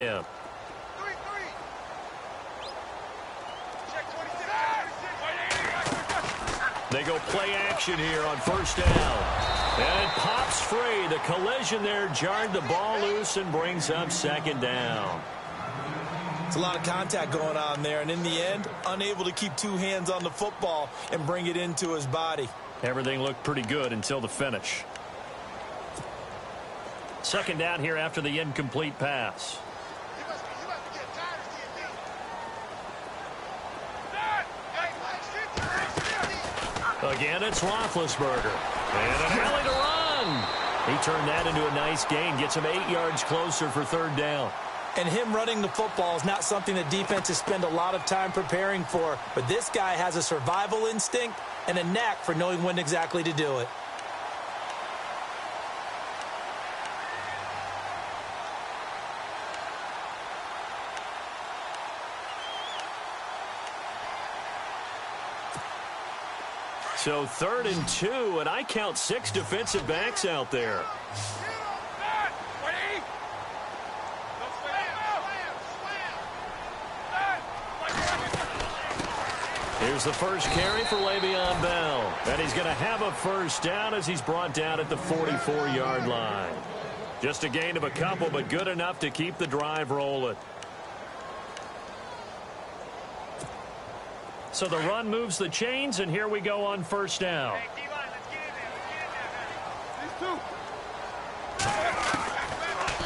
Yeah. They go play action here on first down. And it pops free. The collision there jarred the ball loose and brings up second down. It's a lot of contact going on there, and in the end, unable to keep two hands on the football and bring it into his body. Everything looked pretty good until the finish. Second down here after the incomplete pass. Again, it's Roethlisberger. And an alley to run. He turned that into a nice gain. Gets him 8 yards closer for third down. And him running the football is not something that defenses spend a lot of time preparing for. But this guy has a survival instinct and a knack for knowing when exactly to do it. So 3rd and 2, and I count 6 defensive backs out there. Here's the first carry for Le'Veon Bell. And he's going to have a first down as he's brought down at the 44-yard line. Just a gain of a couple, but good enough to keep the drive rolling. So the run moves the chains, and here we go on first down.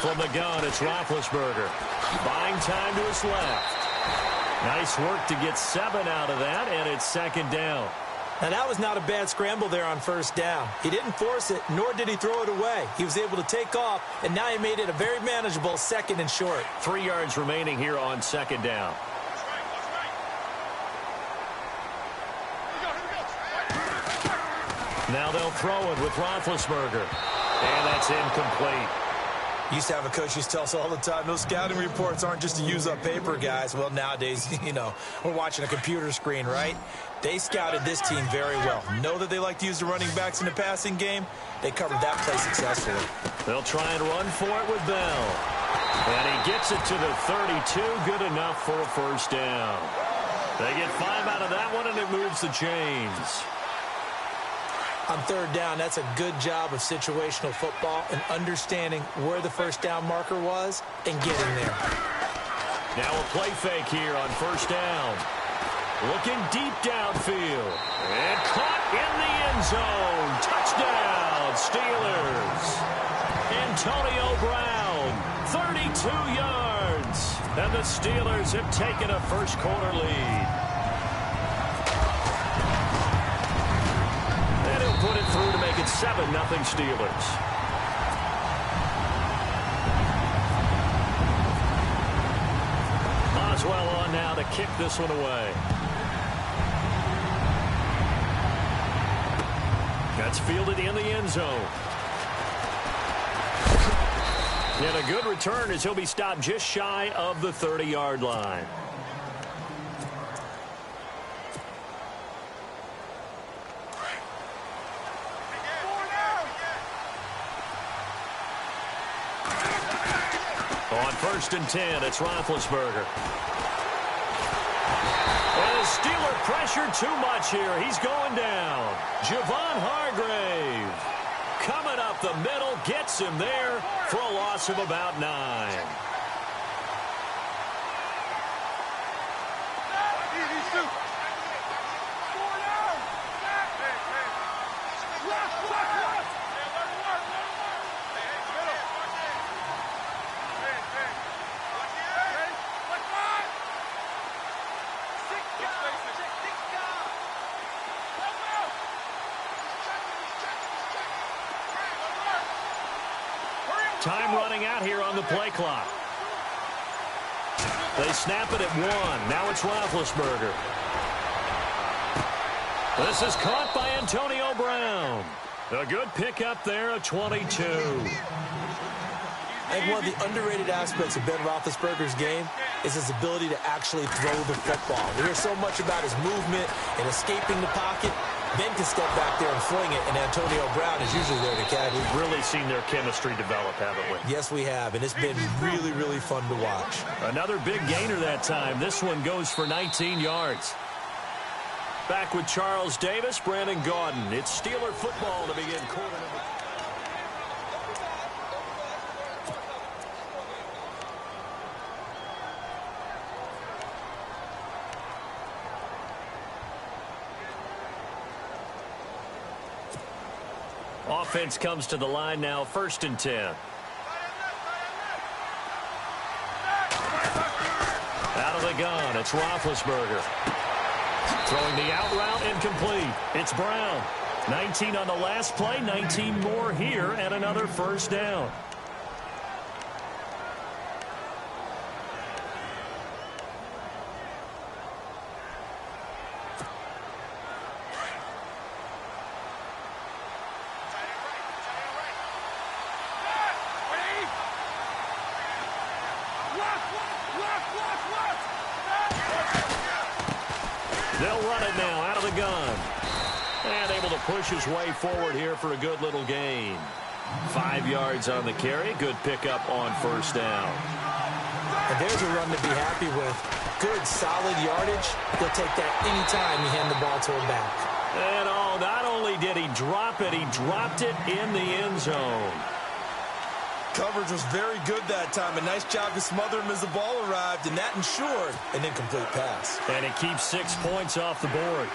From the gun, it's Roethlisberger. Buying time to his left. Nice work to get 7 out of that, and it's second down. Now, that was not a bad scramble there on first down. He didn't force it, nor did he throw it away. He was able to take off, and now he made it a very manageable 2nd and short. 3 yards remaining here on second down. Now they'll throw it with Roethlisberger. And that's incomplete. Used to have a coach used to tell us all the time, those scouting reports aren't just to use up paper, guys. Well, nowadays, we're watching a computer screen, right? They scouted this team very well. Know that they like to use the running backs in the passing game. They covered that play successfully. They'll try and run for it with Bell. And he gets it to the 32. Good enough for a first down. They get 5 out of that one, and it moves the chains. On third down, that's a good job of situational football and understanding where the first down marker was and getting there. Now a play fake here on first down. Looking deep downfield. And caught in the end zone. Touchdown, Steelers. Antonio Brown, 32 yards. And the Steelers have taken a first-quarter lead. Put it through to make it 7-0 Steelers. Oswell on now to kick this one away. That's fielded in the end zone. And a good return as he'll be stopped just shy of the 30-yard line. On 1st and 10, it's Roethlisberger. And the Steeler pressure too much here. He's going down. Javon Hargrave coming up the middle, gets him there for a loss of about 9. Time running out here on the play clock. They snap it at 1. Now it's Roethlisberger. This is caught by Antonio Brown. A good pickup there of 22. I think one of the underrated aspects of Ben Roethlisberger's game is his ability to actually throw the football. We hear so much about his movement and escaping the pocket. then can step back there and fling it, and Antonio Brown is usually there to catch it. We've really seen their chemistry develop, haven't we? Yes, we have, and it's been really, really fun to watch. Another big gainer that time. This one goes for 19 yards. Back with Charles Davis, Brandon Gaudin. It's Steeler football to begin quarter number. Offense comes to the line now, 1st and 10. Out of the gun, it's Roethlisberger. Throwing the out route, incomplete. It's Brown. 19 on the last play, 19 more here, and another 1st down. They'll run it now out of the gun. And able to push his way forward here for a good little gain. 5 yards on the carry. Good pickup on 1st down. And there's a run to be happy with. Good, solid yardage. He'll take that anytime you hand the ball to him back. And not only did he drop it, he dropped it in the end zone. Coverage was very good that time. A nice job to smother him as the ball arrived, and that ensured an incomplete pass. And it keeps 6 points off the board.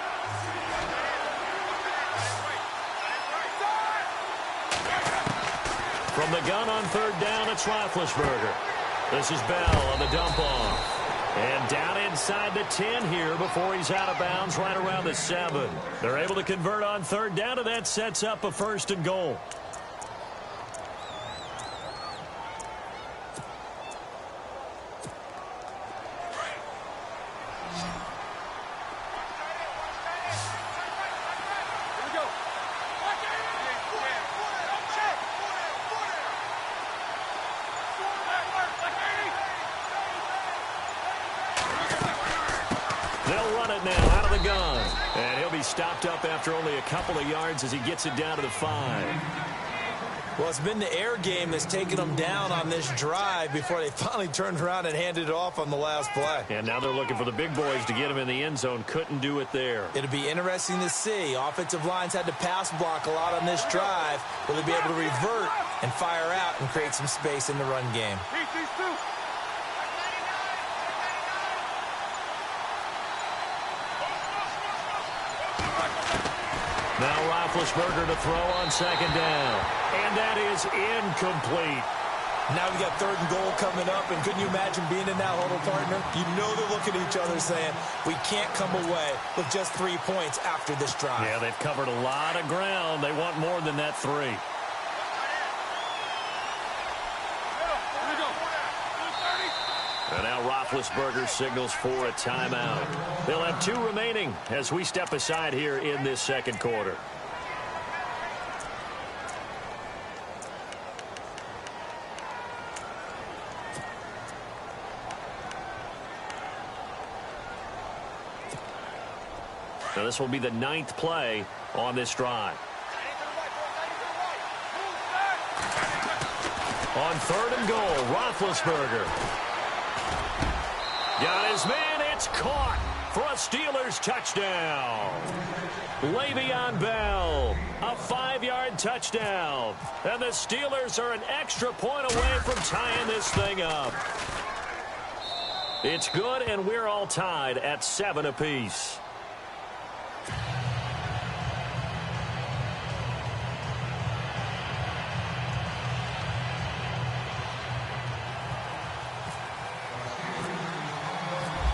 From the gun on 3rd down, it's Roethlisberger. This is Bell on the dump off. And down inside the 10 here before he's out of bounds right around the 7. They're able to convert on 3rd down, and that sets up a 1st and goal. Now out of the gun, and he'll be stopped up after only a couple of yards as he gets it down to the 5. Well, it's been the air game that's taken them down on this drive before they finally turned around and handed it off on the last play. And now they're looking for the big boys to get him in the end zone. Couldn't do it there. It'll be interesting to see. Offensive lines had to pass block a lot on this drive. Will they be able to revert and fire out and create some space in the run game? Now Roethlisberger to throw on 2nd down. And that is incomplete. Now we got 3rd and goal coming up, and couldn't you imagine being in that huddle, partner? You know they're looking at each other saying, we can't come away with just 3 points after this drive. Yeah, they've covered a lot of ground. They want more than that 3. And now Roethlisberger signals for a timeout. They'll have 2 remaining as we step aside here in this 2nd quarter. Now this will be the 9th play on this drive. On 3rd and goal, Roethlisberger. Got his man, it's caught for a Steelers touchdown. Le'Veon Bell, a 5-yard touchdown. And the Steelers are an extra point away from tying this thing up. It's good, and we're all tied at 7 apiece.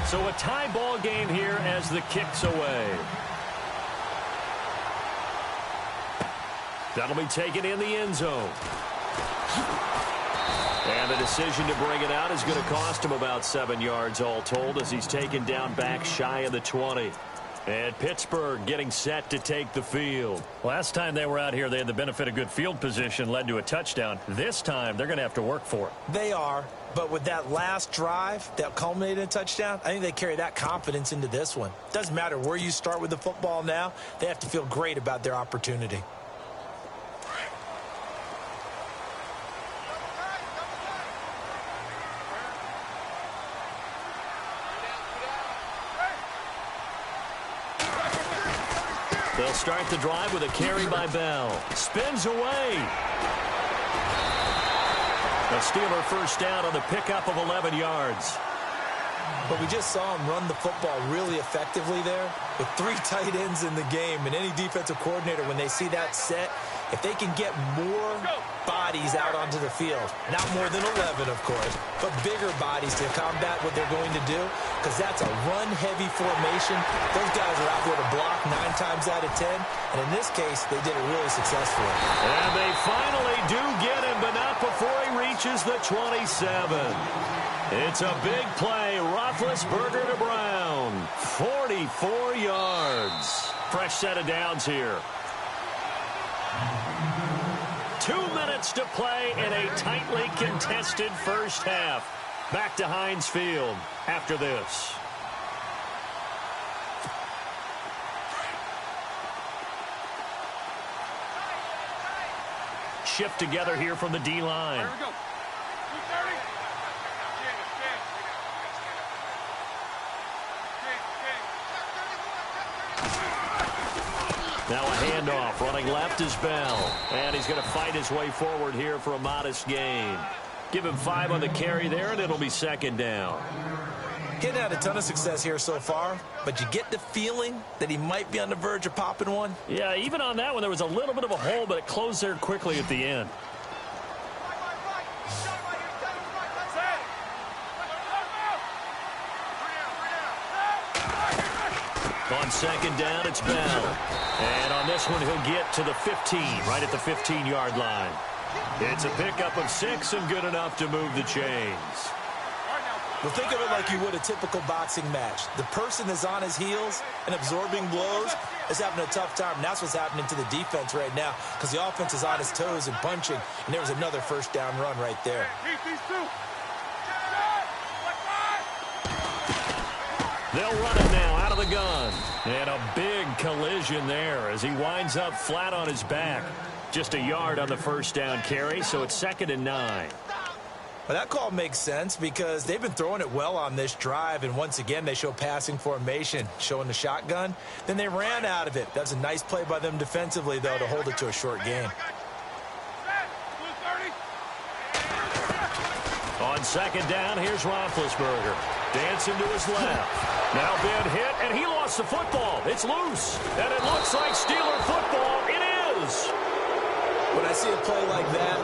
So a tie ball game here as the kick's away. That'll be taken in the end zone. And the decision to bring it out is going to cost him about 7 yards all told as he's taken down back shy of the 20. And Pittsburgh getting set to take the field. Last time they were out here, they had the benefit of good field position, led to a touchdown. This time, they're going to have to work for it. They are. But with that last drive that culminated in a touchdown, I think they carry that confidence into this one. Doesn't matter where you start with the football now. They have to feel great about their opportunity. They'll start the drive with a carry by Bell. Spins away. A Steeler first down on the pickup of 11 yards. But we just saw him run the football really effectively there with 3 tight ends in the game. And any defensive coordinator, when they see that set, if they can get more bodies out onto the field, not more than 11, of course, but bigger bodies to combat what they're going to do, because that's a run-heavy formation. Those guys are out there to block 9 times out of 10, and in this case, they did it really successfully. And they finally do get him, but not before he reaches the 27. It's a big play. Roethlisberger to Brown. 44 yards. Fresh set of downs here. 2 minutes to play in a tightly contested first half. Back to Heinz Field after this. Shift together here from the D-line. Here we go. 230. Now a handoff. Running left is Bell. And he's going to fight his way forward here for a modest gain. Give him 5 on the carry there, and it'll be second down. He's had a ton of success here so far, but you get the feeling that he might be on the verge of popping one. Yeah, even on that one, there was a little bit of a hole, but it closed there quickly at the end. On second down, it's Bell. And on this one, he'll get to the 15, right at the 15-yard line. It's a pickup of 6 and good enough to move the chains. Well, think of it like you would a typical boxing match. The person that's on his heels and absorbing blows is having a tough time. And that's what's happening to the defense right now, because the offense is on his toes and punching. And there was another first down run right there. They'll run it now out of the gun. And a big collision there as he winds up flat on his back. Just a yard on the first down carry, so it's 2nd and 9. Well, that call makes sense because they've been throwing it well on this drive, and once again, they show passing formation, showing the shotgun. Then they ran out of it. That's a nice play by them defensively, though, to hold it to a short gain. On second down, here's Roethlisberger. Dancing to his left. Now Ben hit, and he lost the football. It's loose, and it looks like Steeler football. It is. When I see a play like that,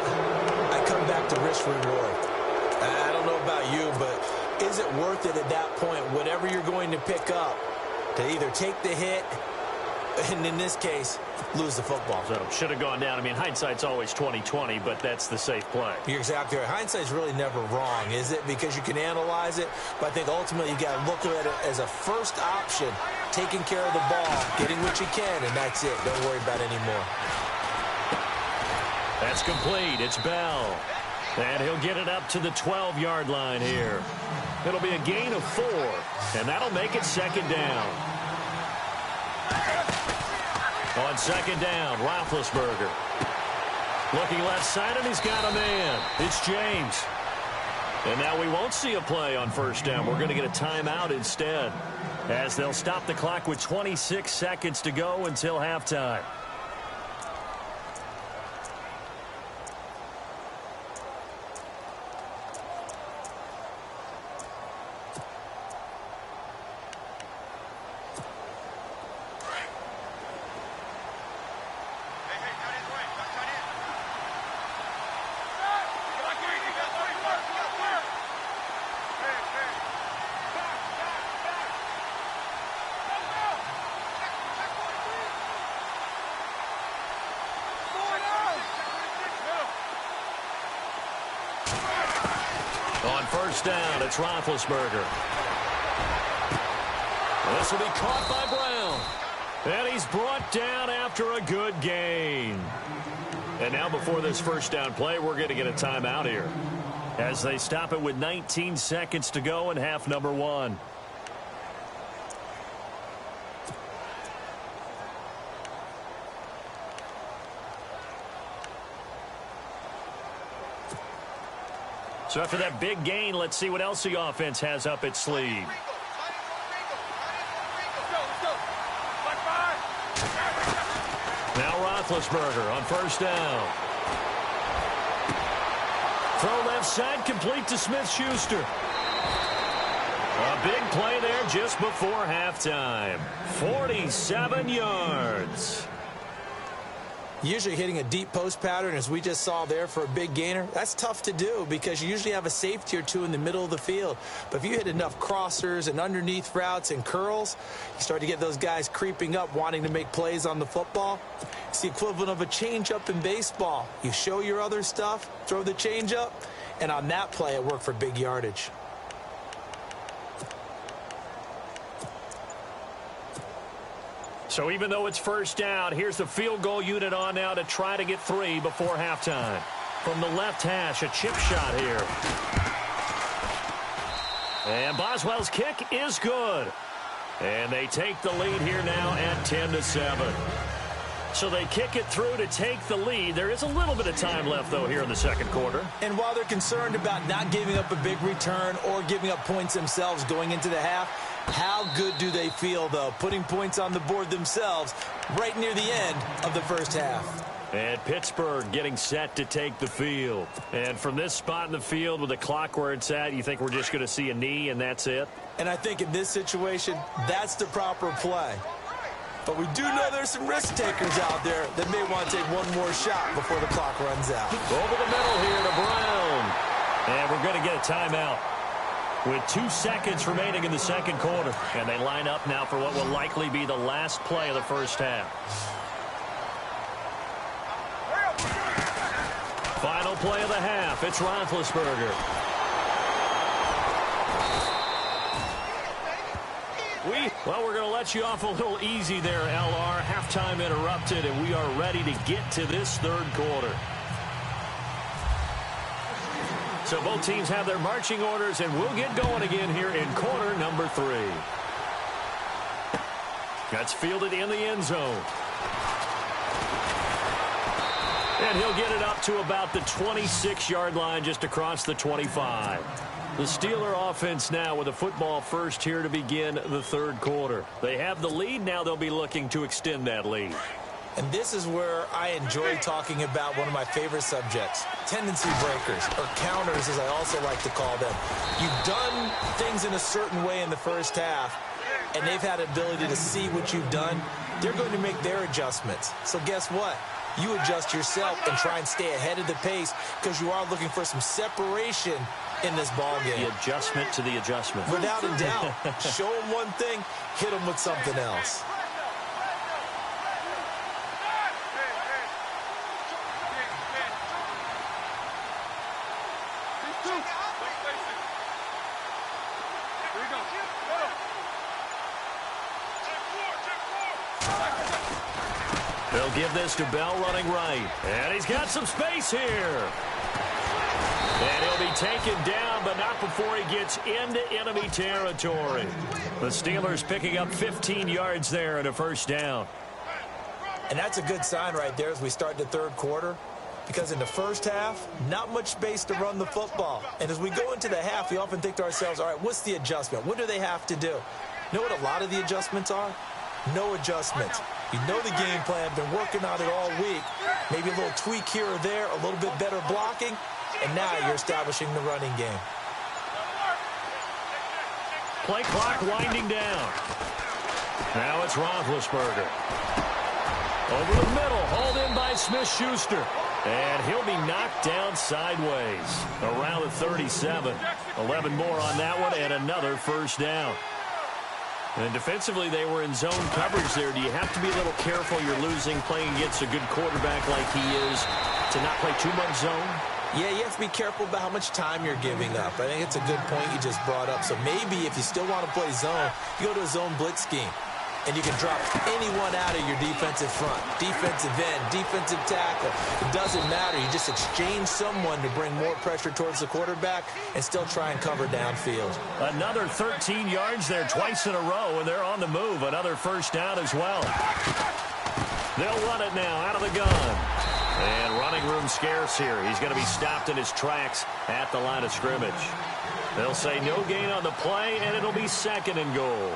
I come back to risk-reward. I don't know about you, but is it worth it at that point, whatever you're going to pick up, to either take the hit, and in this case, lose the football? So should have gone down. I mean, hindsight's always 20/20, but that's the safe play. You're exactly right. Hindsight's really never wrong, is it? Because you can analyze it, but I think ultimately you got to look at it as a first option, taking care of the ball, getting what you can, and that's it. Don't worry about it anymore. That's complete. It's Bell. And he'll get it up to the 12-yard line here. It'll be a gain of 4, and that'll make it 2nd down. On 2nd down, Roethlisberger. Looking left side, and he's got a man. It's James. And now we won't see a play on first down. We're going to get a timeout instead, as they'll stop the clock with 26 seconds to go until halftime. On first down, it's Roethlisberger. This will be caught by Brown. And he's brought down after a good gain. And now before this first down play, we're going to get a timeout here. as they stop it with 19 seconds to go in half number one. So after that big gain, let's see what else the offense has up its sleeve. Now Roethlisberger on first down. Throw left side, complete to Smith-Schuster. A big play there just before halftime. 47 yards. Usually hitting a deep post pattern, as we just saw there for a big gainer, that's tough to do because you usually have a safety or two in the middle of the field. But if you hit enough crossers and underneath routes and curls, you start to get those guys creeping up, wanting to make plays on the football. It's the equivalent of a changeup in baseball. You show your other stuff, throw the changeup, and on that play, it worked for big yardage. So even though it's first down, here's the field goal unit on now to try to get 3 before halftime. From the left hash, a chip shot here. And Boswell's kick is good. And they take the lead here now at 10-7. So they kick it through to take the lead. There is a little bit of time left, though, here in the second quarter. And while they're concerned about not giving up a big return or giving up points themselves going into the half, how good do they feel, though, putting points on the board themselves right near the end of the first half? And Pittsburgh getting set to take the field. And from this spot in the field with the clock where it's at, you think we're just going to see a knee and that's it? And I think in this situation, that's the proper play. But we do know there's some risk takers out there that may want to take one more shot before the clock runs out. Over the middle here to Brown. And we're going to get a timeout with 2 seconds remaining in the second quarter. And they line up now for what will likely be the last play of the first half. Final play of the half. It's Roethlisberger. Well, we're going to let you off a little easy there, LR. Halftime interrupted, and we are ready to get to this third quarter. So both teams have their marching orders, and we'll get going again here in quarter number 3. That's fielded in the end zone. And he'll get it up to about the 26-yard line, just across the 25. The Steeler offense now with a football first here to begin the third quarter. They have the lead. Now they'll be looking to extend that lead. And this is where I enjoy talking about one of my favorite subjects, tendency breakers, or counters as I also like to call them. You've done things in a certain way in the first half, and they've had ability to see what you've done. They're going to make their adjustments. So guess what? You adjust yourself and try and stay ahead of the pace because you are looking for some separation in this ball game. The adjustment to the adjustment. Without a doubt. Show them one thing, hit them with something else. They'll give this to Bell running right. And he's got some space here. And he'll be taken down, but not before he gets into enemy territory. The Steelers picking up 15 yards there and a first down. And that's a good sign right there as we start the third quarter. Because in the first half, not much space to run the football. And as we go into the half, we often think to ourselves, all right, what's the adjustment? What do they have to do? You know what a lot of the adjustments are? No adjustments. You know the game plan, been working on it all week. Maybe a little tweak here or there, a little bit better blocking, and now you're establishing the running game. Play clock winding down. Now it's Roethlisberger. Over the middle, hauled in by Smith-Schuster. And he'll be knocked down sideways around the 37. 11 more on that one and another first down. And defensively, they were in zone coverage there. Do you have to be a little careful you're losing playing against a good quarterback like he is to not play too much zone? Yeah, you have to be careful about how much time you're giving up. I think it's a good point you just brought up. So maybe if you still want to play zone, you go to a zone blitz scheme. and you can drop anyone out of your defensive front. Defensive end, defensive tackle. It doesn't matter. You just exchange someone to bring more pressure towards the quarterback and still try and cover downfield. Another 13 yards there twice in a row, and they're on the move. Another first down as well. They'll run it now out of the gun. And running room scarce here. He's going to be stopped in his tracks at the line of scrimmage. They'll say no gain on the play, and it'll be 2nd and goal.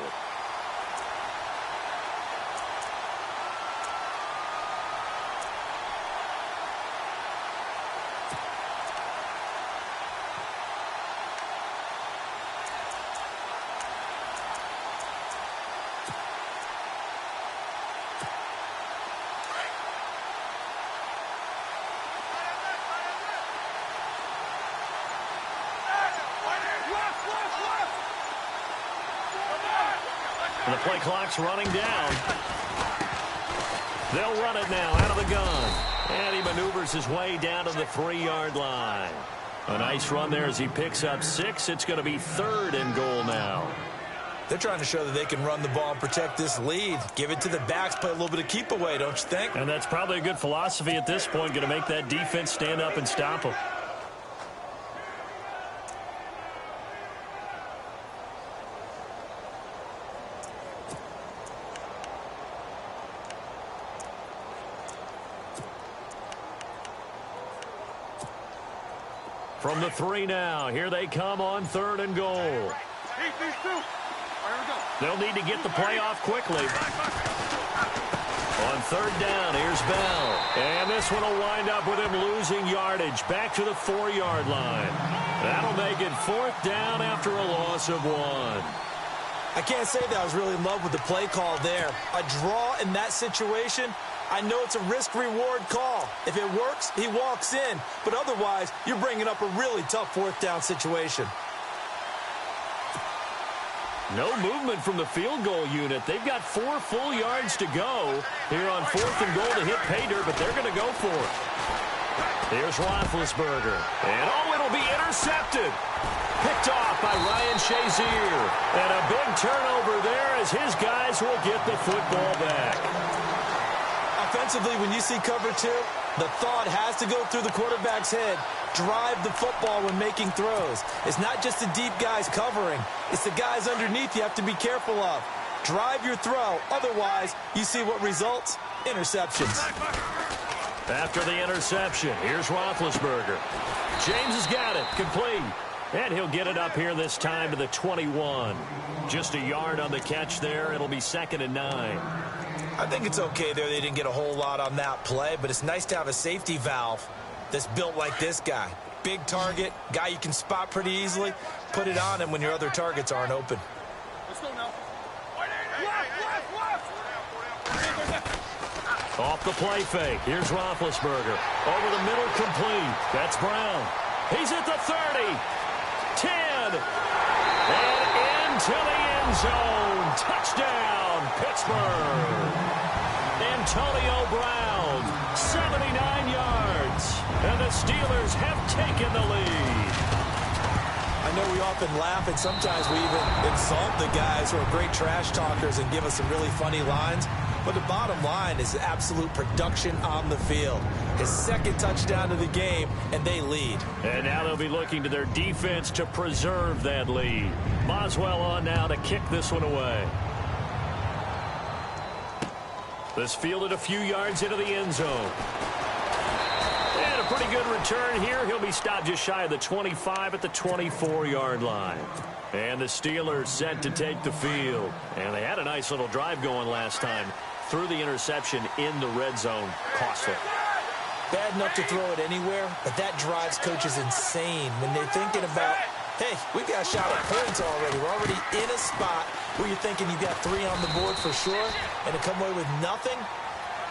And the play clock's running down. They'll run it now out of the gun. And he maneuvers his way down to the 3-yard line. A nice run there as he picks up 6. It's going to be 3rd and goal now. They're trying to show that they can run the ball and protect this lead. Give it to the backs, play a little bit of keep away, don't you think? And that's probably a good philosophy at this point, going to make that defense stand up and stop them. From the 3 now, here they come on 3rd and goal. They'll need to get the play off quickly. On 3rd down, here's Bell. And this one will wind up with him losing yardage back to the 4-yard line. That'll make it 4th down after a loss of 1. I can't say that I was really in love with the play call there. A draw in that situation, I know it's a risk-reward call. If it works, he walks in. But otherwise, you're bringing up a really tough 4th down situation. No movement from the field goal unit. They've got 4 full yards to go here on 4th and goal to hit pay dirt, but they're going to go for it. Here's Roethlisberger. And, it'll be intercepted. Picked off by Ryan Shazier. And a big turnover there as his guys will get the football back. Offensively, when you see cover 2, the thought has to go through the quarterback's head. Drive the football when making throws. It's not just the deep guys covering. It's the guys underneath you have to be careful of. Drive your throw. Otherwise, you see what results? Interceptions. After the interception, here's Roethlisberger. James has got it. Complete. And he'll get it up here this time to the 21. Just a yard on the catch there. It'll be 2nd and 9. I think it's okay there. They didn't get a whole lot on that play, but it's nice to have a safety valve that's built like this guy. Big target, guy you can spot pretty easily. Put it on him when your other targets aren't open. Let's go now. Off the play fake. Here's Roethlisberger. Over the middle, complete. That's Brown. He's at the 30. 10. And into the end zone. Touchdown, Pittsburgh. Antonio Brown, 79 yards. And the Steelers have taken the lead. I know we often laugh, and sometimes we even insult the guys who are great trash talkers and give us some really funny lines. But the bottom line is absolute production on the field. His 2nd touchdown of the game, and they lead. And now they'll be looking to their defense to preserve that lead. Boswell on now to kick this one away. This fielded a few yards into the end zone. And a pretty good return here. He'll be stopped just shy of the 25 at the 24-yard line. And the Steelers set to take the field. And they had a nice little drive going last time. Threw the interception in the red zone. Costly. Bad enough to throw it anywhere, but that drives coaches insane when they're thinking about, hey, we've got a shot at points already. We're already in a spot where you're thinking you've got 3 on the board for sure, and to come away with nothing,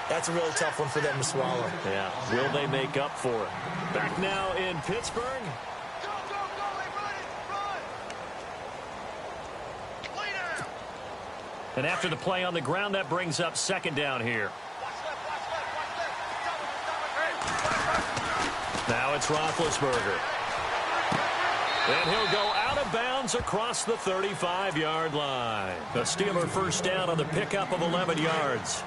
that's a really tough one for them to swallow. Yeah, will they make up for it? Back now in Pittsburgh. And after the play on the ground, that brings up 2nd down here. Now it's Roethlisberger. And he'll go out of bounds across the 35-yard line. A Steeler first down on the pickup of 11 yards.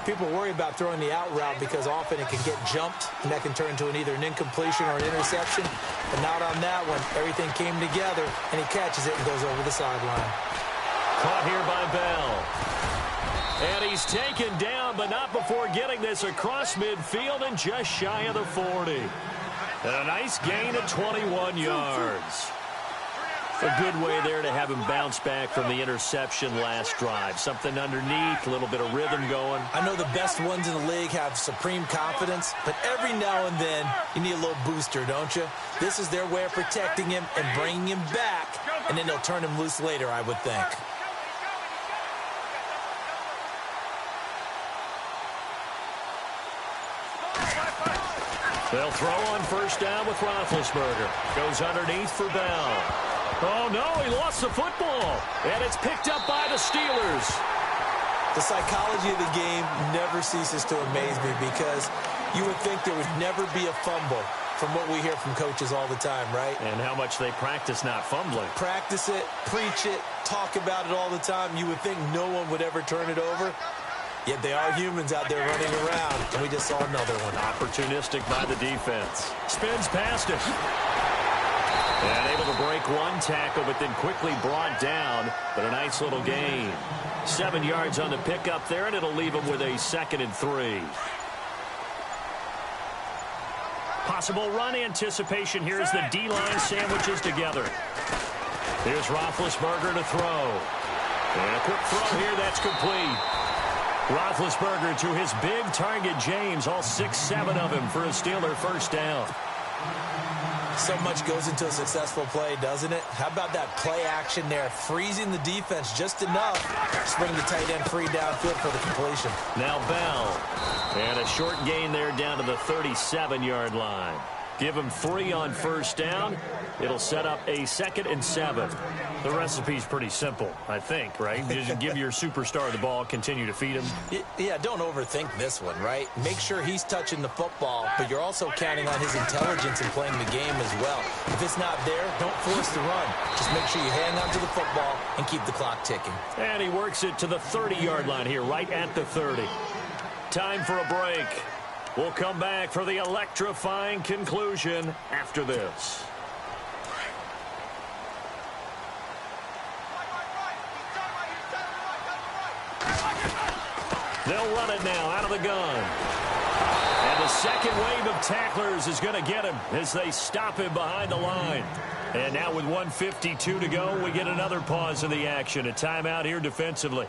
People worry about throwing the out route because often it can get jumped, and that can turn into either an incompletion or an interception. But not on that one. Everything came together, and he catches it and goes over the sideline. Caught here by Bell. And he's taken down, but not before getting this across midfield and just shy of the 40. And a nice gain of 21 yards. A good way there to have him bounce back from the interception last drive. Something underneath, a little bit of rhythm going. I know the best ones in the league have supreme confidence, but every now and then you need a little booster, don't you? This is their way of protecting him and bringing him back, and then they'll turn him loose later, I would think. They'll throw on first down with Roethlisberger. Goes underneath for Bell. Oh, no, he lost the football. And it's picked up by the Steelers. The psychology of the game never ceases to amaze me because you would think there would never be a fumble from what we hear from coaches all the time, right? And how much they practice not fumbling. Practice it, preach it, talk about it all the time. You would think no one would ever turn it over. Yet they are humans out there running around, and we just saw another one. Opportunistic by the defense. Spins past it. And able to break one tackle, but then quickly brought down. But a nice little gain. 7 yards on the pickup there, and it'll leave him with a 2nd and 3. Possible run anticipation here as the D-line sandwiches together. Here's Roethlisberger to throw. And a quick throw here, that's complete. Roethlisberger to his big target, James, all 6-7 of him for a Steeler first down. So much goes into a successful play, doesn't it? How about that play action there, freezing the defense just enough to bring the tight end free downfield for the completion. Now Bell, and a short gain there down to the 37-yard line. Give him 3 on first down. It'll set up a 2nd and 7. The recipe's pretty simple, I think, right? Just give your superstar the ball, continue to feed him. Yeah, don't overthink this one, right? Make sure he's touching the football, but you're also counting on his intelligence in playing the game as well. If it's not there, don't force the run. Just make sure you hang on to the football and keep the clock ticking. And he works it to the 30-yard line here, right at the 30. Time for a break. We'll come back for the electrifying conclusion after this. They'll run it now out of the gun. And the second wave of tacklers is going to get him as they stop him behind the line. And now with 1:52 to go, we get another pause in the action. A timeout here defensively.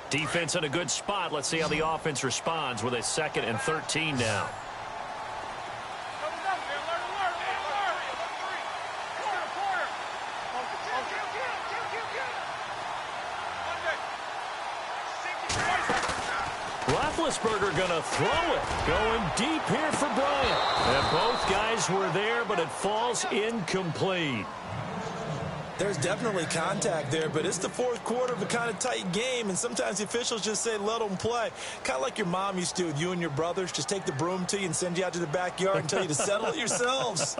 Defense in a good spot. Let's see how the offense responds with a 2nd and 13 now. Roethlisberger going to throw it. Going deep here for Bryant. And both guys were there, but it falls incomplete. There's definitely contact there, but it's the fourth quarter of a kind of tight game, and sometimes the officials just say let them play. Kind of like your mom used to with you and your brothers. Just take the broom to you and send you out to the backyard and tell you to settle it yourselves.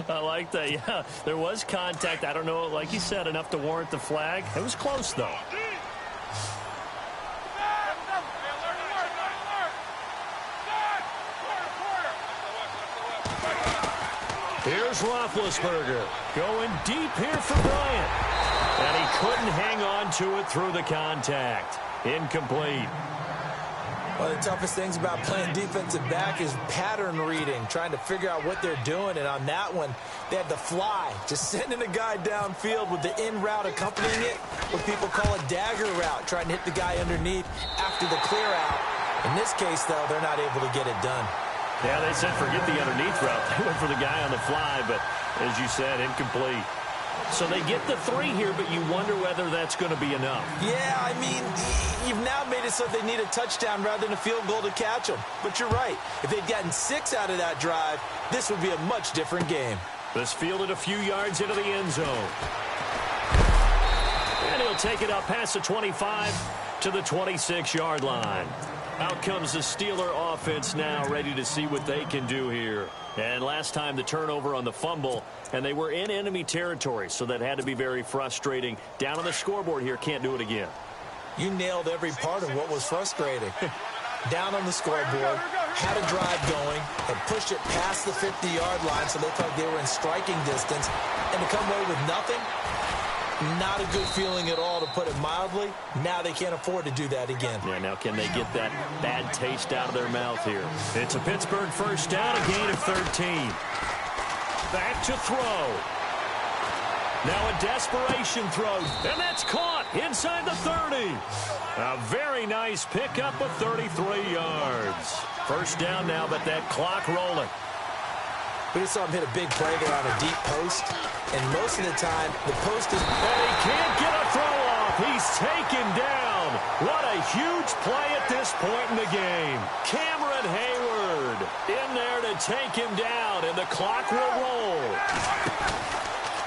I like that, yeah. There was contact. I don't know, like you said, enough to warrant the flag. It was close, though. Here's Roethlisberger going deep here for Bryant. And he couldn't hang on to it through the contact. Incomplete. One of the toughest things about playing defensive back is pattern reading, trying to figure out what they're doing. And on that one, they had the fly, just sending a guy downfield with the in route accompanying it, what people call a dagger route, trying to hit the guy underneath after the clear out. In this case, though, they're not able to get it done. Yeah, they said forget the underneath route. They went for the guy on the fly, but as you said, incomplete. So they get the 3 here, but you wonder whether that's going to be enough. Yeah, I mean, you've now made it so they need a touchdown rather than a field goal to catch them. But you're right. If they'd gotten 6 out of that drive, this would be a much different game. This fielded a few yards into the end zone. And he'll take it up past the 25 to the 26-yard line. Out comes the Steeler offense now, ready to see what they can do here. And last time the turnover on the fumble, and they were in enemy territory, so that had to be very frustrating. Down on the scoreboard here, can't do it again. You nailed every part of what was frustrating. Down on the scoreboard, had a drive going, had pushed it past the 50-yard line so they thought they were in striking distance, and to come away with nothing, not a good feeling at all, to put it mildly. Now they can't afford to do that again. Yeah, now can they get that bad taste out of their mouth here? It's a Pittsburgh first down, a gain of 13. Back to throw. Now a desperation throw, and that's caught inside the 30. A very nice pickup of 33 yards. First down now, but that clock rolling. We just saw him hit a big play there on a deep post, and most of the time, the post is... And he can't get a throw off. He's taken down. What a huge play at this point in the game. Cameron Hayward in there to take him down, and the clock will roll.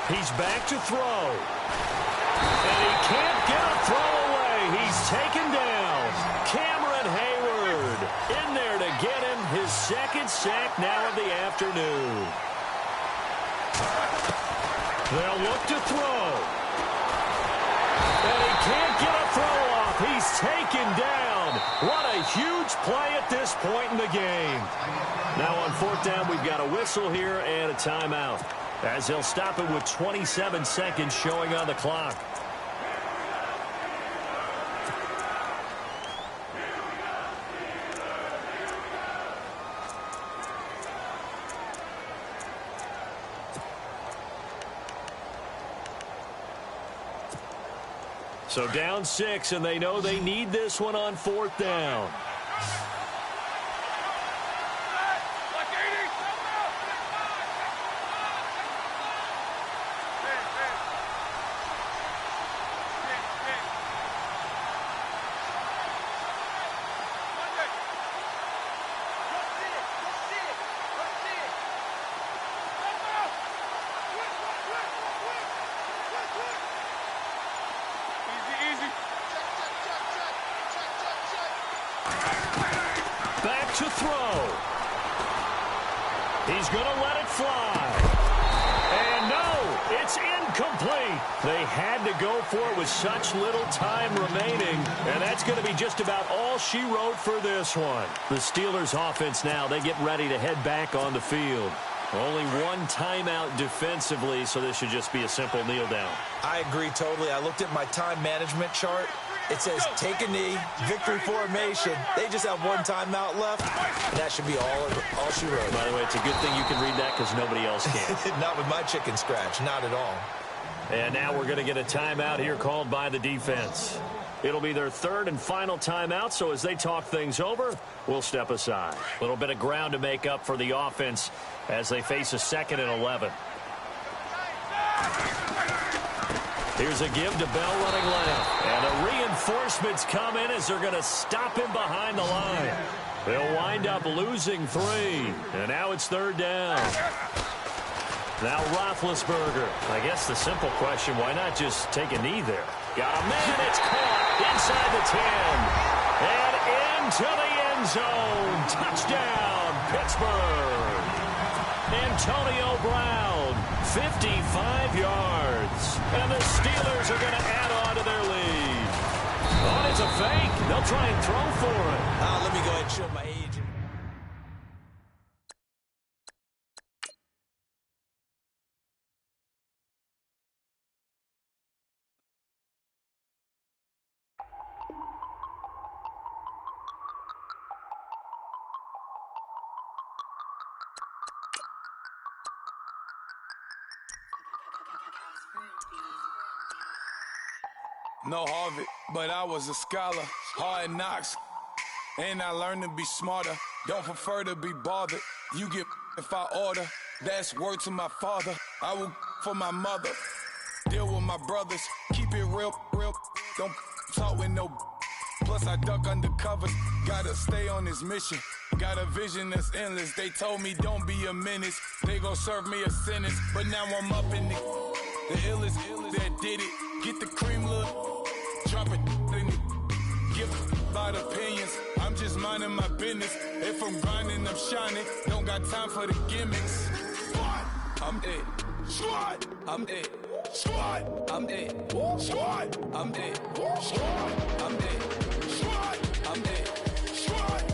He's back to throw. And he can't get a throw away. He's taken down. Cameron Hayward in there to get him his second sack now of the afternoon. They'll look to throw. And he can't get a throw off. He's taken down. What a huge play at this point in the game. Now on fourth down, we've got a whistle here and a timeout, as they'll stop it with 27 seconds showing on the clock. So down 6, and they know they need this one on fourth down. To throw. He's going to let it fly. And no, it's incomplete. They had to go for it with such little time remaining, and that's going to be just about all she wrote for this one. The Steelers offense now, they get ready to head back on the field. Only one timeout defensively, so this should just be a simple kneel down. I agree totally. I looked at my time management chart. It says take a knee, victory formation. They just have one timeout left. That should be all she wrote. By the way, it's a good thing you can read that because nobody else can. Not with my chicken scratch, not at all. And now we're going to get a timeout here called by the defense. It'll be their third and final timeout, so as they talk things over, we'll step aside. A little bit of ground to make up for the offense as they face a 2nd and 11. Here's a give to Bell running left. And the reinforcements come in as they're going to stop him behind the line. They'll wind up losing 3. And now it's third down. Now Roethlisberger. I guess the simple question, why not just take a knee there? Got a man, it's caught inside the 10. And into the end zone. Touchdown, Pittsburgh. Antonio Brown, 55 yards. And the Steelers are going to add on to their lead. Oh, it's a fake. They'll try and throw for it. Let me go ahead and show my age. No Harvard, but I was a scholar. Hard knocks, and I learned to be smarter. Don't prefer to be bothered. You get if I order. That's word to my father. I will for my mother. Deal with my brothers. Keep it real. Don't talk with no. Plus I duck under covers. Gotta stay on this mission. Got a vision that's endless. They told me don't be a menace. They gon' serve me a sentence. But now I'm up in the illest that did it. Get the cream look. Drop it in it. Give about opinions. I'm just minding my business. If I'm grinding, I'm shining. Don't got time for the gimmicks. I'm dead. Squad. I'm dead. Squad. I'm dead. Squad. I'm dead. Squad. I'm dead. Squad. I'm dead. Squad.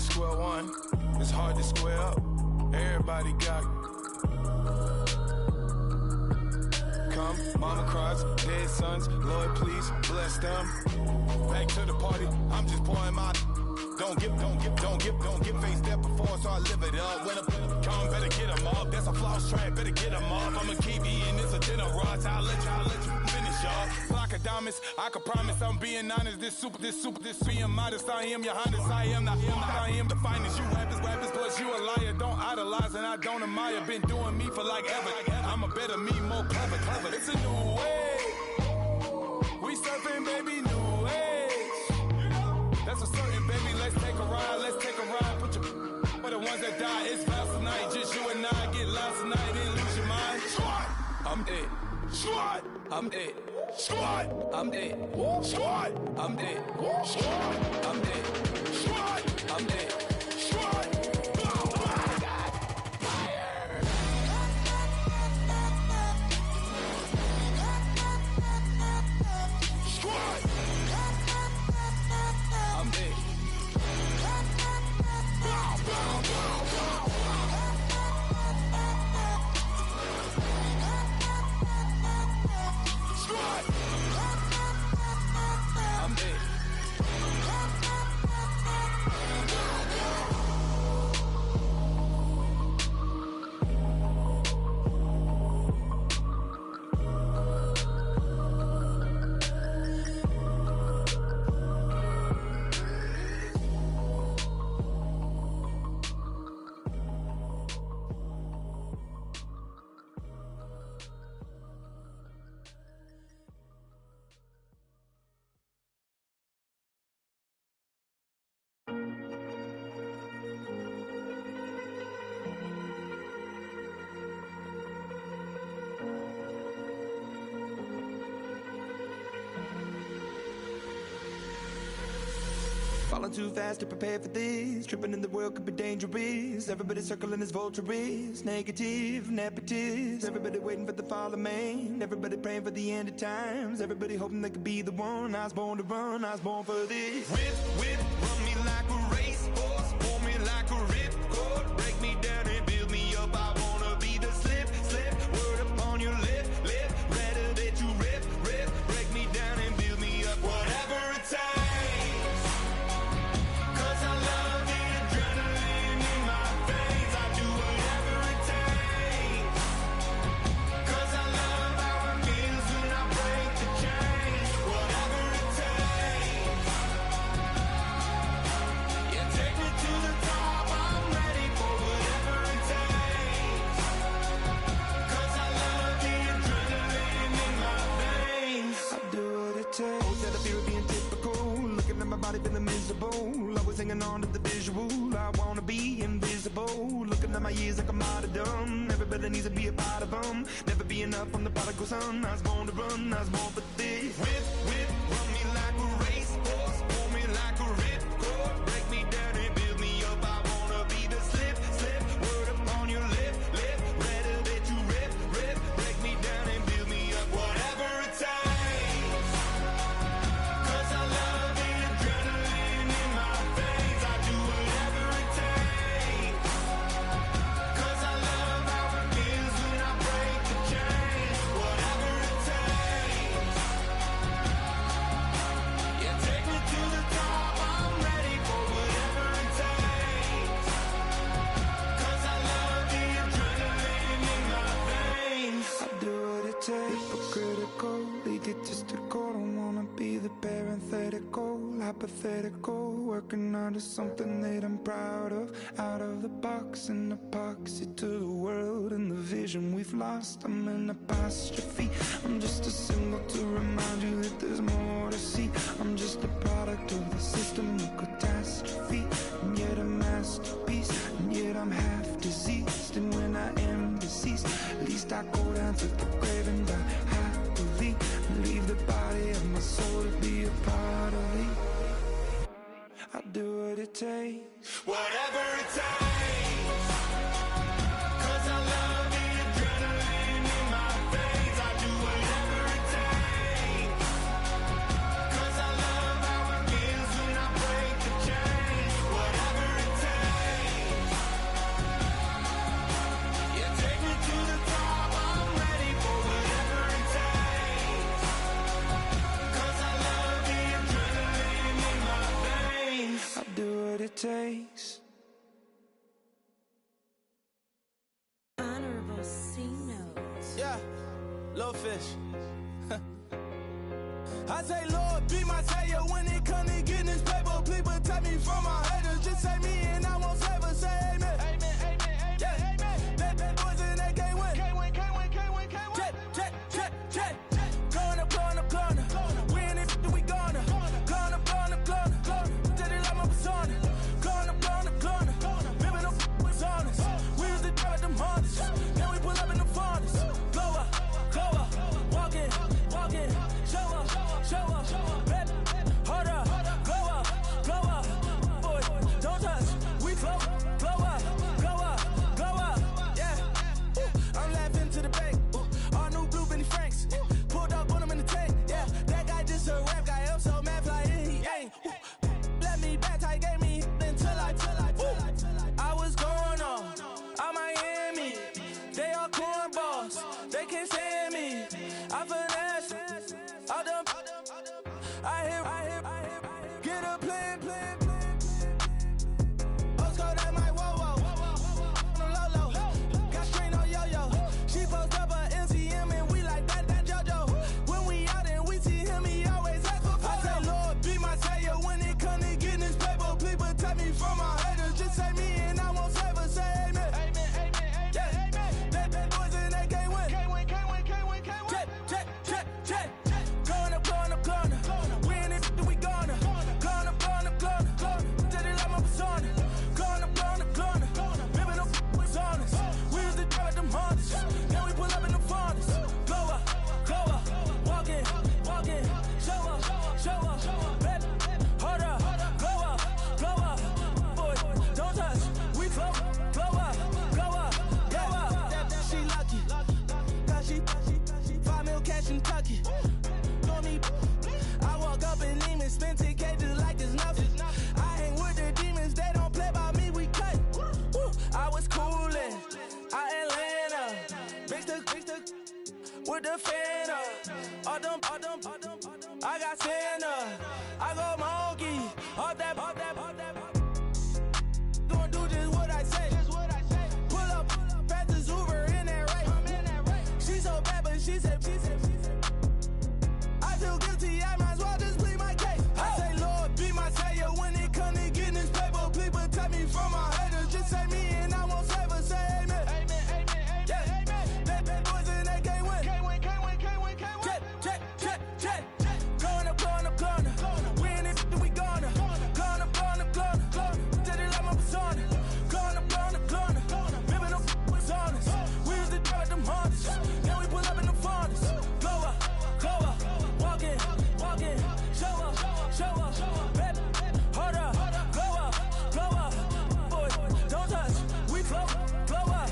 Square one, it's hard to square up. Everybody got come, mama cries, dead sons. Lord, please bless them. Back to the party, I'm just pouring my. Don't get faced that before, so I live it up. When a come, better get them up. That's a floss track, better get them up. I'm a kiwi and it's a dinner rush. I'll let you finish up. Block of diamonds, I can promise I'm being honest. This being modest. I am your highness. I am the finest. You rappers, plus you a liar. Don't idolize and I don't admire. Been doing me for like ever. I'm a better me, more clever. It's a new way. We surfing, baby, new age. That's a certain, baby. Let's take a ride. Put your for the ones that die. It's vows tonight. Just you and I get lost tonight. Then lose your mind. Squad, I'm dead. Squad, I'm dead. Squad, I'm dead. Squad, I'm dead. Squad, I'm dead. Squad, I'm dead. Squad. Falling too fast to prepare for this. Tripping in the world could be dangerous. Everybody circling as vultures. Negative, nepotist. Everybody waiting for the fall of man. Everybody praying for the end of times. Everybody hoping they could be the one. I was born to run, I was born for this. Whip, run me like a racehorse. Pull me like a ripcord. Break me down and build me up. I wanna be the slip. Word upon your lip. Rather that you rip. Break me down and build me up. Whatever it takes. Feeling miserable, always hanging on to the visual. I wanna be invisible, looking at my years like I'm out of dumb. Everybody needs to be a part of them. Never be enough from the prodigal son. I was born to run, I was born for this. Whip, run me like a racehorse. Pull me like a ripcord. Break me down and build me up. I wanna be the slip. Word upon your lip. Rather that you rip. Break me down and build me up. Whatever it takes. 'Cause I love the adrenaline in my veins. I do whatever it takes. 'Cause I love how it feels when I break the chains. Whatever it takes. critical, egotistical. Don't wanna be the parenthetical, hypothetical. Working out of something that I'm proud of. Out of the box, an epoxy to the world and the vision we've lost. I'm an apostrophe. I'm just a symbol to remind you that there's more to see. I'm just a product of the system of catastrophe, and yet a masterpiece, and yet I'm half diseased. And when I am deceased, at least I go down to the grave and die happily, and leave the body of my soul to be a part of me. I'll do what it takes, whatever it takes, 'cause I love the adrenaline in my veins. I'll do whatever it takes, 'cause I love how it feels when I break the chains. Whatever it takes, yeah, take me to the top. I'm ready for whatever it takes, 'cause I love the adrenaline in my veins. I'll do what it takes. Honorable C notes. Yeah, little fish. I say, Lord, be my savior when it come to getting this paper. Please protect me from my haters. Just say me and I won't save us. Say amen. Amen, amen, amen, yeah. Amen. That boys and they can't win. Can't win, can't win, can't win, can't win. Check, check, check, check. Gonna, gonna, gonna. Win it, we gonna. Gonna, gonna, gonna. Did it like my persona. Gonna, gonna, gonna. Remember the was honest. We was the drive them hunters. Then we pull up in the furnace. Glow up, walking, walking. Show up, show up. Baby, hold up, glow up, boy, don't touch. We float, glow up, yeah. Ooh, I'm laughing to the bank. Ooh, all new blue Benny Franks. Pulled up on him in the tank. Yeah, that guy just a rap guy. I'm so mad, fly in, he ain't. Ooh, let me back, tight gave me until I was going on Miami. They all cornballs, they can't stand me. I finesse, all them. I hear, get a plan. Postcode at my whoa. On the low. Got strain on yo-yo. She post up a MCM and we like that JoJo. When we out and we see him, he always ask for photo. I say, Lord, be my savior when it come to getting this paper. Please protect me from my haters. Just say me and I won't save us. Say amen. Amen, amen, yeah. Amen. That boys and they can't win. Can't win, can't win, can't win, can't win. Check. Gonna. Win it, we gonna. Gonna. Did it like my persona. Gonna. Remember the was honest. We was the drive them hunters. Then we pull up in the furnace. Glow up, walking. Show up. Baby, hold up, glow up. Boy, don't touch. We float, glow up, yeah. She lucky, 'cause she 5 mil cash in Kentucky. Know me, I walk up in Neiman, spend 10K just like it's nothing. I hang with the demons, they don't play by me, we cut. Woo. I was coolin', Atlanta, mixed with the fan up. All them, I got Santa, I go monkey, all that. Gonna do just what I say. Pull up, past the Uber in that right. She so bad, but she said. I feel guilty, I might as well just plead my case. I say, Lord, be my savior when it come to getting this paper. Please protect me from my haters. Just say me and I won't save us. Say amen. Amen, yeah. That boys and they can't win. Can't win. Check. Gonna. Win it, we gonna. Gonna. Did it like my persona. Gonna. Remember the was honest. We was the drive them hunters. Then we pull up in the furnace. Glow up, walking. Show up. Baby, hold up, glow up. Boy, don't touch. We float, glow up.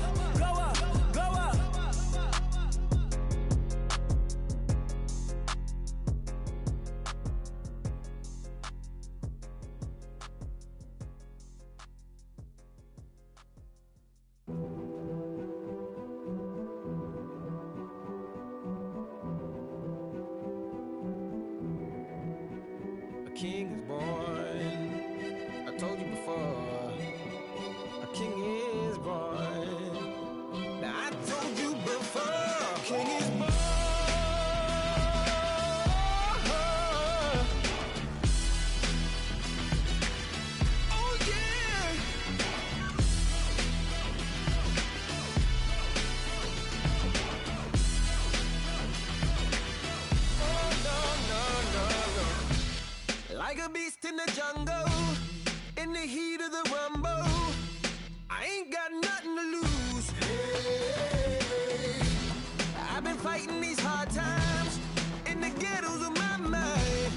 A king is born. I told you before. A king is born. Now I told you before. A king is born. like a beast in the jungle, in the heat of the rumble. I ain't got nothing to lose. Hey, I've been fighting these hard times in the ghettos of my mind.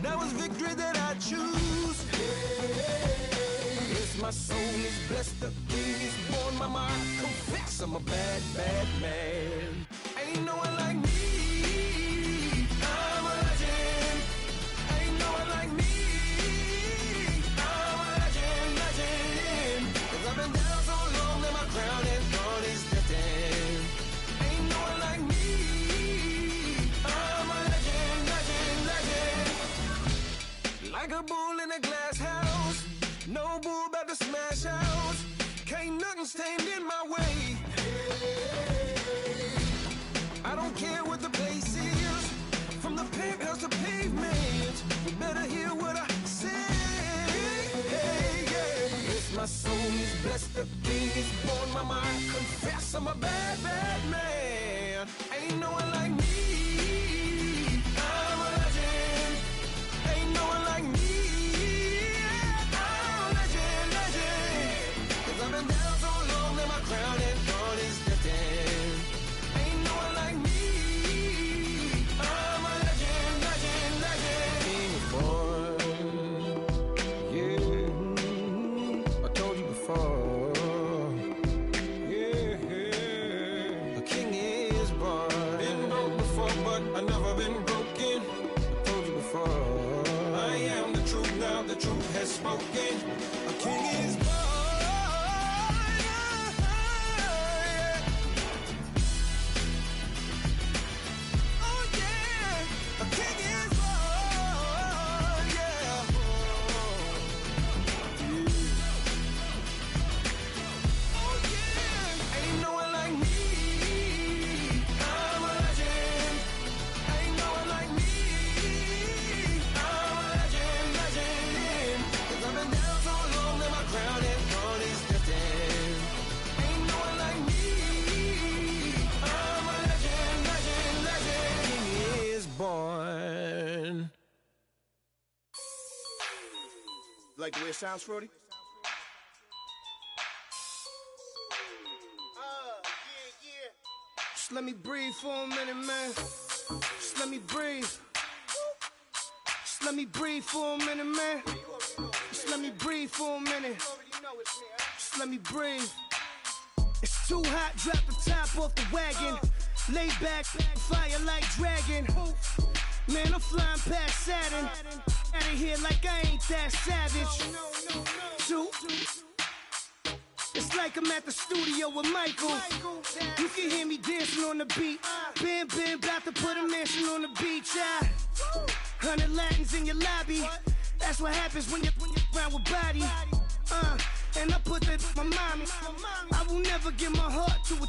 Now it's victory that I choose. Hey, yes, my soul is blessed, the king is born. Mama, I confess I'm a bad, bad man. Ain't no one like me. I'm a legend. Ain't no one like me. I'm a legend, legend. 'Cause I've been down so long that my crown and throne is destined. Ain't no one like me. I'm a legend, legend, legend. Like a bull in a glass house. No bull about to smash out. Can't nothing stand in my way. I don't care what the place is, from the penthouse to pavement. You better hear what I say. Hey, yeah. Yes, my soul is blessed, the king is born. Mama, I confess I'm a bad, bad man. Ain't no one like me. I'm a legend. Ain't no one like me. I'm a legend, legend. 'Cause I've been down so long that my crown and throne is destined. Ain't no one like me. I'm a legend, legend, legend. King is born. Yeah, I told you before. Yeah, a king is born. Been broke before, but I never been broken. I told you before. I am the truth now, the truth has spoken. A king is born. Oh yeah, a king is born. Yeah. Oh yeah, ain't no one like me. I'm a legend. Ain't no one like me. I'm a legend, legend. 'Cause I've been down so long that my crown and throne is destined. Ain't no one like me. I'm a legend, legend, legend. King is born. Like the way it sounds, Frody? Just let me breathe for a minute, man. Just let me breathe. Just let me breathe for a minute, man. Just let me breathe for a minute. Just let me breathe. It's too hot, drop the top off the wagon. Lay back, fire like dragon. Man, I'm flying past Saturn. Out of here like I ain't that savage. Two. It's like I'm at the studio with Michael. You can hear me dancing on the beat. Bam, bam, about to put a mansion on the beach. 100 Latins in your lobby. That's what happens when you're around with body. And I put that in my mommy. I will never give my heart to a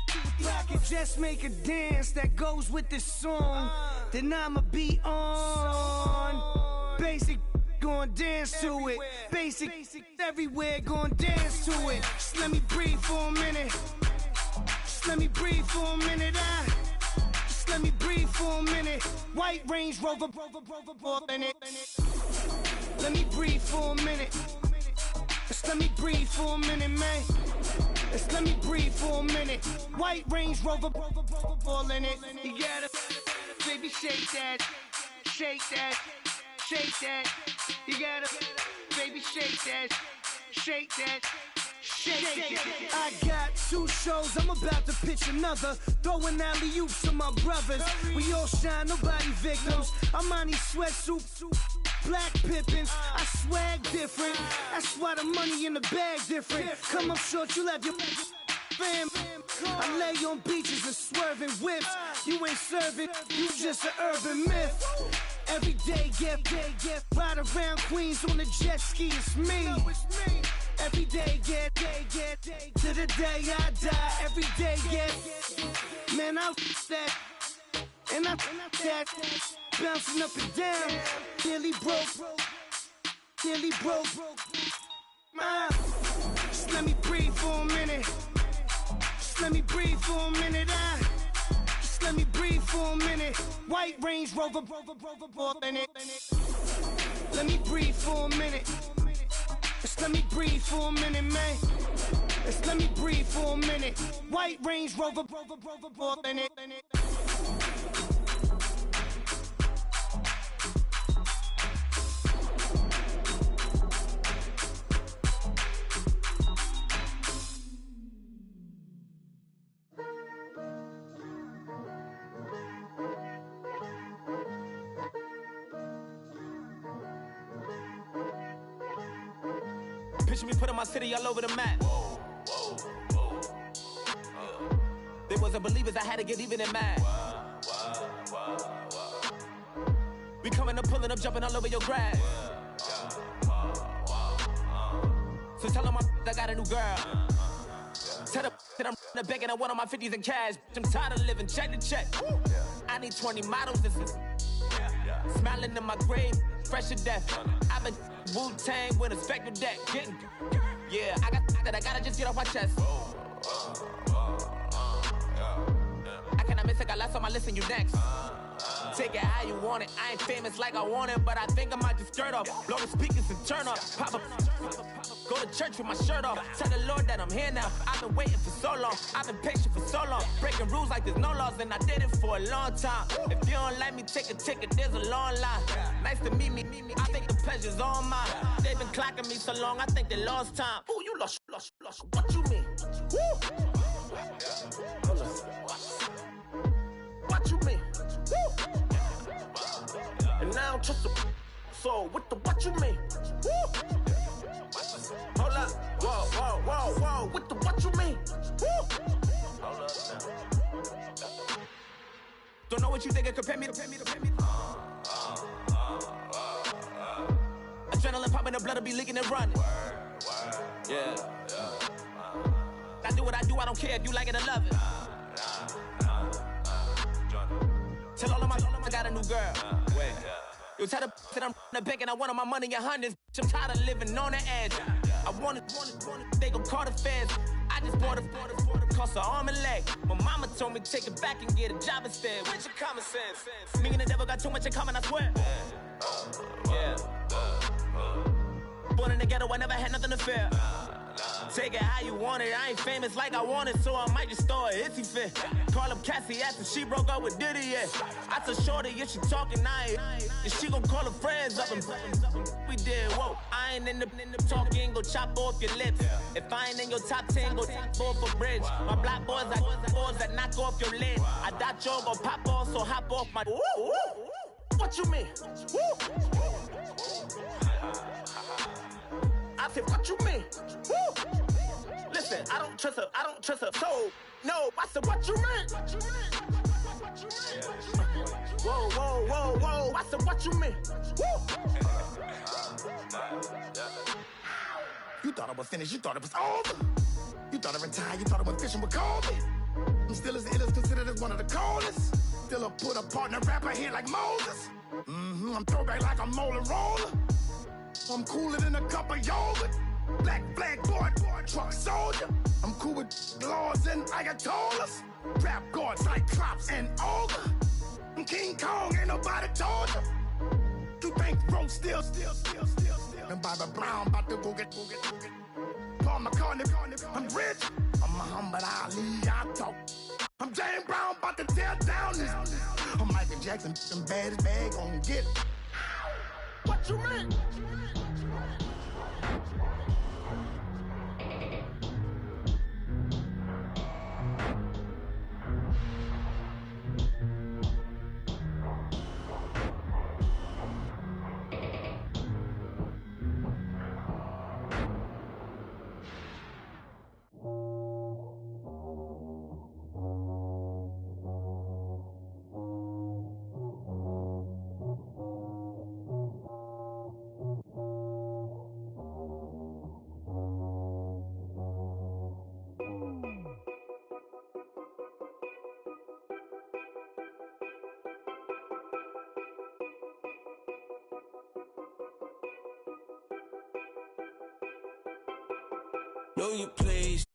I can just make a dance that goes with this song. Then I'ma be on. Basic, gon' dance to it. Basic, everywhere, gon' dance to it. Just let me breathe for a minute. Just let me breathe for a minute. Just let me breathe for a minute. White Range Rover, in it. Let me breathe for a minute. Just let me breathe for a minute, man. Just let me breathe for a minute. White Range Rover, all in it. You gotta, baby, shake that, shake that, shake that. You gotta, baby, shake that, shake that. Shake. I got 2 shows, I'm about to pitch another. Throwing alley-oops to my brothers. We all shine, nobody victims. I'm on these sweatsuits, black Pippins. I swag different. That's why the money in the bag different. Come up short, you'll have your fam. I lay on beaches and swerving whips. You ain't serving, you just an urban myth. Every day, get ride around Queens on a jet ski, it's me. Every day, get to the day I die. Every day, get, man, I that, and I that, bouncing up and down, nearly broke. Just let me breathe for a minute. Just let me breathe for a minute. Just let me breathe for a minute. White Range Rover, in it. Let me breathe for a minute. Just let me breathe for a minute, man. Just let me breathe for a minute. White Range Rover, for a minute. Picture me putting my city all over the map. They wasn't believers, I had to get even and mad. We coming up, pulling up, jumping all over your grass. So tell them I got a new girl. Tell them that I'm in the bank and I want on my 50s in cash. I'm tired of living check to check. I need 20 models, this is smiling in my grave, fresh to death. I've been Wu-Tang with a spectral deck. Getting, yeah, I gotta just get off my chest. I cannot miss it, got last on my list and you next. Take it how you want it. I ain't famous like I want it, but I think I might just skirt off. Blow the speakers and turn up. Pop up. Go to church with my shirt off. Tell the Lord that I'm here now. I've been waiting for so long. I've been patient for so long. Breaking rules like there's no laws, and I did it for a long time. If you don't like me, take a ticket. There's a long line. Nice to meet me. I think the pleasure's all mine. They've been clocking me so long, I think they lost time. Ooh, you lost. What you mean? Woo! What you mean? Woo! And now I'm just a so what you mean? Woo! Hold up, whoa, what you mean? Woo! Hold up now. Don't know what you think it compare me to. Adrenaline popping, the blood'll be leaking and running. Yeah. I do what I do, I don't care if you like it or love it. Tell all of my I got a new girl. Wait. You tell the that I'm in the bank and I want all my money in hundreds. I'm tired of living on the edge. I want it, they gon' call the feds. I just bought it, cost an arm and leg. My mama told me take it back and get a job instead. Where's your common sense? Me and the devil got too much in common, I swear. Yeah. Born in the ghetto, I never had nothing to fear. Take it how you want it. I ain't famous like I want it, so I might just throw a hissy fit. Call up Cassie after she broke up with Diddy, yeah. I told Shorty if she talking, and she gon' call her friends up and we did, whoa. I ain't in the talking, go chop off your lips. If I ain't in your top 10, go off a bridge. My black boys like boys that knock off your lid. I doubt you're gon' pop off, so hop off my. What you mean? I said, what you mean? Woo! Listen, I don't trust her, so, no, I said, what you mean? Whoa, I said, what you mean? Woo! You thought I was finished, you thought it was over. You thought I retired, you thought I went fishing with Kobe. I'm still as ill as considered as one of the coldest. Still a put a partner rapper here like Moses. I'm throwback like a molar roller. I'm cooler than a cup of yogurt. Black flag board, truck soldier. I'm cool with laws and ayatollahs. Rap god, Cyclops and ogre. I'm King Kong, ain't nobody told you. You think Rose still. And Bobby Brown about to go get. Paul McCartney, I'm rich. I'm Muhammad Ali, I talk. I'm James Brown, about to tear down this. I'm Michael Jackson, them bad as bag gon' get. What you mean? Know you please.